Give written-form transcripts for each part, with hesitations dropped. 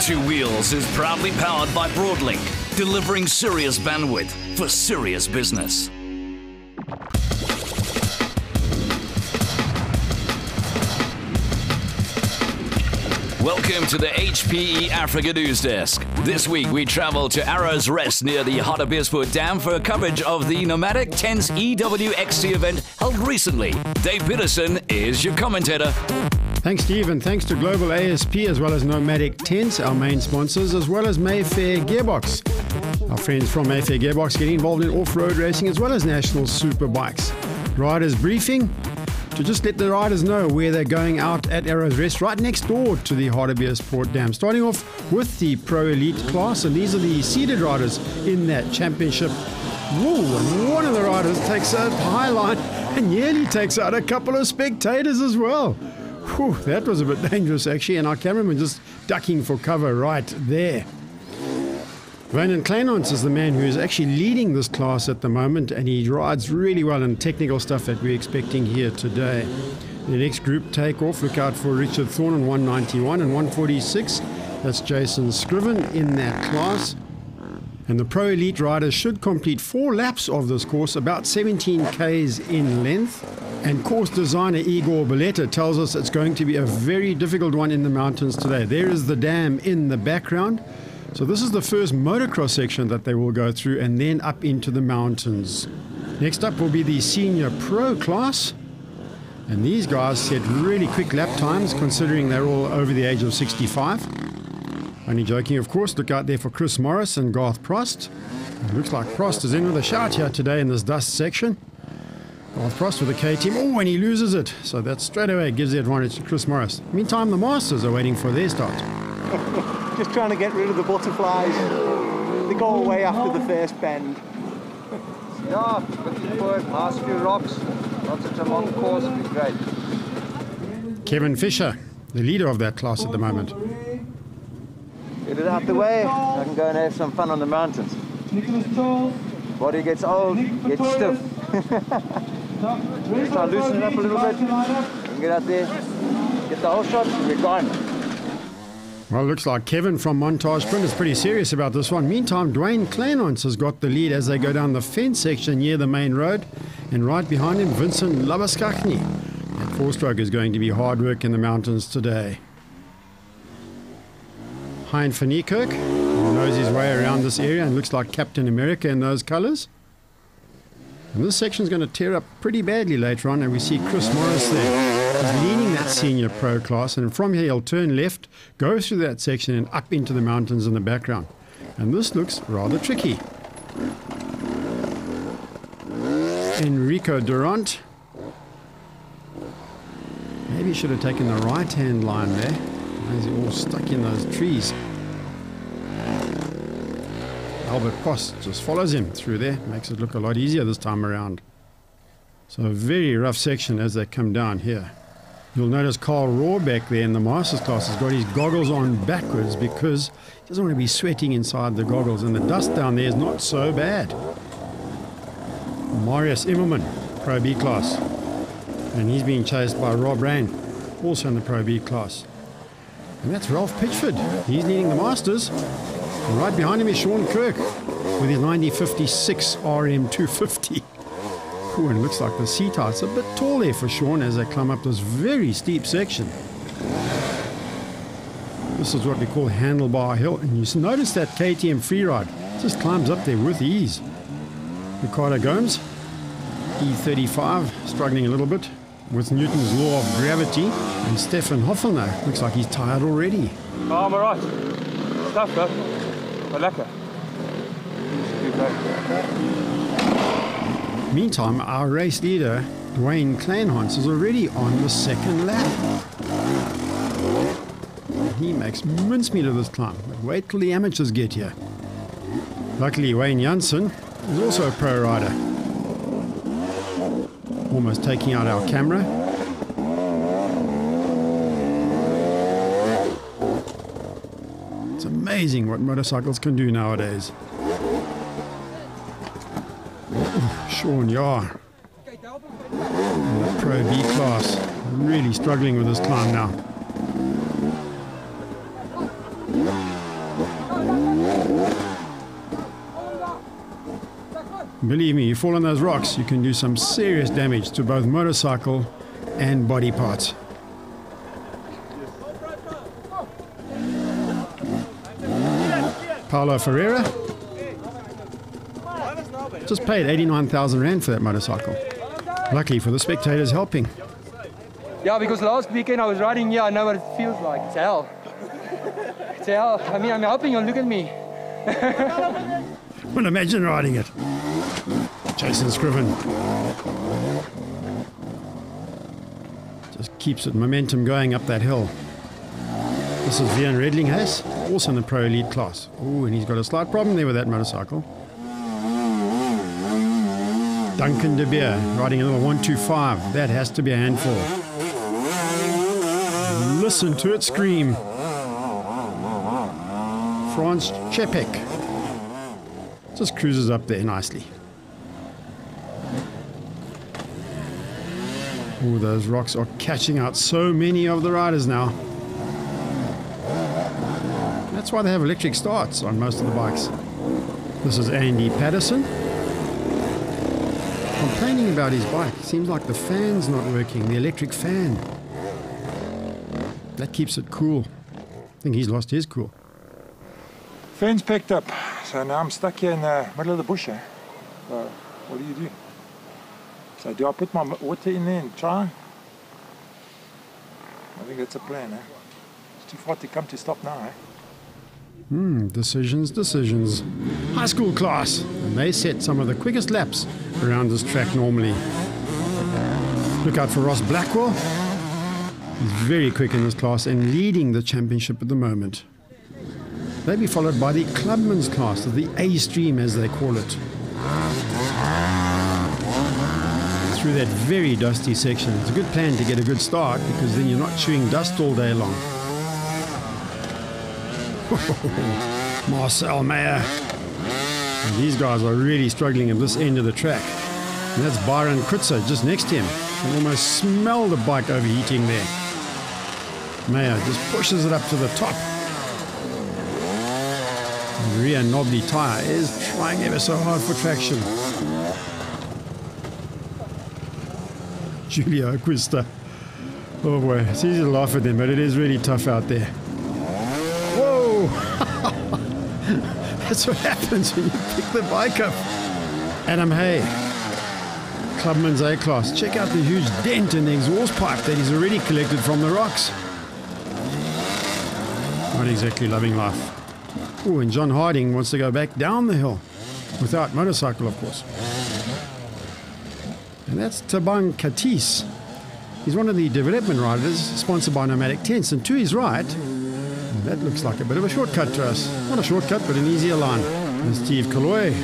Two Wheels is proudly powered by Broadlink, delivering serious bandwidth for serious business. Welcome to the HPE Africa News Desk. This week we travel to Arrow's Rest near the Haartebeesport Dam for coverage of the Nomadik 10th EWXC event held recently. Dave Peterson is your commentator. Thanks, Steve, and thanks to Global ASP as well as Nomadik 10, our main sponsors, as well as Mayfair Gearbox. Our friends from Mayfair Gearbox get involved in off-road racing as well as national superbikes. Riders briefing to just let the riders know where they're going out at Arrow's Rest, right next door to the Haartebeesport Dam. Starting off with the Pro Elite class, and these are the seeded riders in that championship. Whoa, and one of the riders takes a high line and nearly takes out a couple of spectators as well. Whew, that was a bit dangerous actually, and our cameraman just ducking for cover right there. Wayne Kleinhans is the man who is actually leading this class at the moment, and he rides really well in technical stuff that we're expecting here today. The next group take off. Look out for Richard Thorne on 191 and 146. That's Jason Scriven in that class. And the Pro Elite riders should complete 4 laps of this course, about 17 Ks in length. And course designer Igor Boleta tells us it's going to be a very difficult one in the mountains today. There is the dam in the background. So this is the first motocross section that they will go through, and then up into the mountains. Next up will be the Senior Pro class. And these guys set really quick lap times considering they're all over the age of 65. Only joking, of course. Look out there for Chris Morris and Garth Prost. It looks like Prost is in with a shout here today in this dust section. Garth Prost with the K-team. Oh, and he loses it. So that straight away gives the advantage to Chris Morris. Meantime, the Masters are waiting for their start. Just trying to get rid of the butterflies. They go away after the first bend. Yeah, looking for it. Last few rocks. Not such a long course. It'll be great. Kevin Fisher, the leader of that class at the moment. Get it out the way. I can go and have some fun on the mountains. Body gets old, gets stiff. Try to loosen it up a little bit. And get out there, get the whole shot, and we're gone. Well, it looks like Kevin from Montage Sprint is pretty serious about this one. Meantime, Dwayne Kleinhans has got the lead as they go down the fence section near the main road. And right behind him, Vincent Labaskachny. That 4-stroke is going to be hard work in the mountains today. Hein van Niekerk knows his way around this area and looks like Captain America in those colours. And this section is going to tear up pretty badly later on, and we see Chris Morris there. He's leading that Senior Pro class, and from here he'll turn left, go through that section and up into the mountains in the background. And this looks rather tricky. Enrico Durant. Maybe he should have taken the right-hand line there. He's all stuck in those trees. Albert Post just follows him through there. Makes it look a lot easier this time around. So a very rough section as they come down here. You'll notice Carl Rohrbeck there in the Masters class has got his goggles on backwards because he doesn't want to be sweating inside the goggles, and the dust down there is not so bad. Marius Immerman, Pro B class. And he's being chased by Rob Rain, also in the Pro B class. And that's Ralph Pitchford. He's leading the Masters. And right behind him is Sean Kirk with his 9056 RM250. Ooh, and it looks like the seat height's a bit tall there for Sean as they climb up this very steep section. This is what we call Handlebar Hill. And you notice that KTM freeride just climbs up there with ease. Ricardo Gomes, E35, struggling a little bit with Newton's law of gravity. And Stefan Hoffelner looks like he's tired already. Oh, I'm alright. Stuff though. But lekker. Meantime, our race leader, Dwayne Kleinhans, is already on the second lap. He makes mincemeat of this climb, but wait till the amateurs get here. Luckily, Wayne Janssen is also a pro rider. Almost taking out our camera. It's amazing what motorcycles can do nowadays. Sean Yar in the Pro B class, really struggling with this climb now. Believe me, you fall on those rocks, you can do some serious damage to both motorcycle and body parts. Paulo Ferreira just paid 89,000 Rand for that motorcycle. Luckily for the spectators helping. Yeah, because last weekend I was riding here, I know what it feels like. It's hell. It's hell. I mean, I'm hoping you'll look at me. Well, imagine riding it. Jason Scriven just keeps it momentum going up that hill. This is Vian Redlinghuis, also in the Pro Elite class. Oh, and he's got a slight problem there with that motorcycle. Duncan de Beer riding a little 125. That has to be a handful. Listen to it scream. Franz Čepek just cruises up there nicely. Oh, those rocks are catching out so many of the riders now. That's why they have electric starts on most of the bikes. This is Andy Patterson complaining about his bike. Seems like the fan's not working, the electric fan. That keeps it cool. I think he's lost his cool. Fan's packed up, so now I'm stuck here in the middle of the bush. So what do? So do I put my water in there and try? I think that's a plan. It's too far to come to stop now. Decisions. High school class, and they set some of the quickest laps around this track normally. Look out for Ross Blackwell. He's very quick in this class and leading the championship at the moment. They'll be followed by the clubman's class, the A stream as they call it. Through that very dusty section. It's a good plan to get a good start because then you're not chewing dust all day long. Marcel Meyer. And these guys are really struggling at this end of the track. And that's Byron Kritzer just next to him. You can almost smell the bike overheating there. Meyer just pushes it up to the top. The rear knobbly tyre is trying ever so hard for traction. Julio Acquista. Oh boy, it's easy to laugh at them, but it is really tough out there. Whoa! That's what happens when you pick the bike up. Adam Hay, Clubman's A-Class. Check out the huge dent in the exhaust pipe that he's already collected from the rocks. Not exactly loving life. Oh, and John Harding wants to go back down the hill. Without motorcycle, of course. And that's Tabang Katis. He's one of the development riders sponsored by Nomadik Tents. And to his right, that looks like a bit of a shortcut to us. Not a shortcut, but an easier line. And Steve Kaloy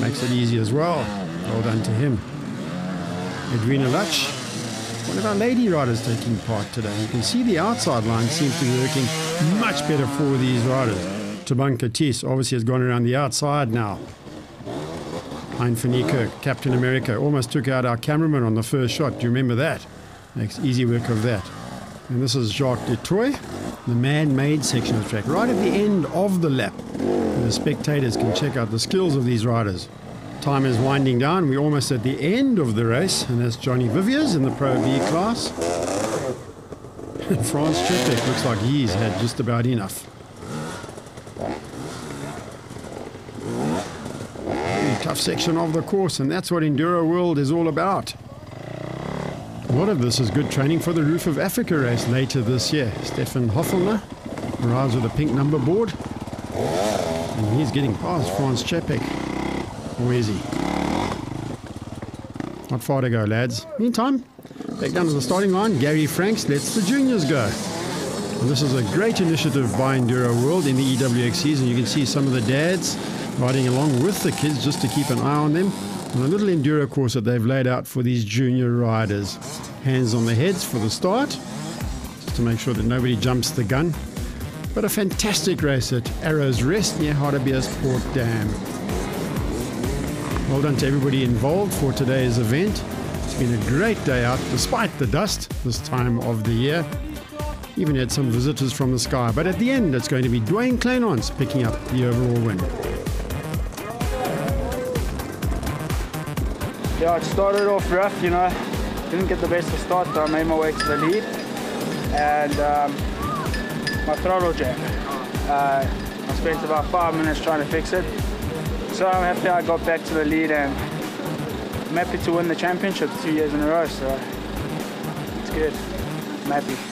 makes it easy as well. Well done to him. Edwina Lutch, one of our lady riders taking part today. You can see the outside line seems to be working much better for these riders. Tabang Katis obviously has gone around the outside now. Hein van Niekerk, Captain America, almost took out our cameraman on the first shot. Do you remember that? Makes easy work of that. And this is Jacques Detroy, the man-made section of the track, right at the end of the lap. And the spectators can check out the skills of these riders. Time is winding down. We're almost at the end of the race, and that's Johnny Viviers in the Pro B class. And Franz Čepek looks like he's had just about enough. Tough section of the course, and that's what Enduro World is all about. A lot of this is good training for the Roof of Africa race later this year. Stefan Hoffelner arrives with a pink number board, and he's getting past Franz Čepek. Or is he? Not far to go, lads. Meantime, back down to the starting line, Gary Franks lets the juniors go. And this is a great initiative by Enduro World in the EWXCs, and you can see some of the dads riding along with the kids just to keep an eye on them on a little enduro course that they've laid out for these junior riders. Hands on the heads for the start, just to make sure that nobody jumps the gun. But a fantastic race at Arrows Rest near Haartebeesport Dam. Well done to everybody involved for today's event. It's been a great day out despite the dust this time of the year. Even had some visitors from the sky, but at the end it's going to be Dwayne Kleinons picking up the overall win. Yeah, it started off rough, you know. Didn't get the best of start, but I made my way to the lead. And my throttle jammed. I spent about 5 minutes trying to fix it. So I'm happy I got back to the lead, and I'm happy to win the championship 2 years in a row, so it's good. I'm happy.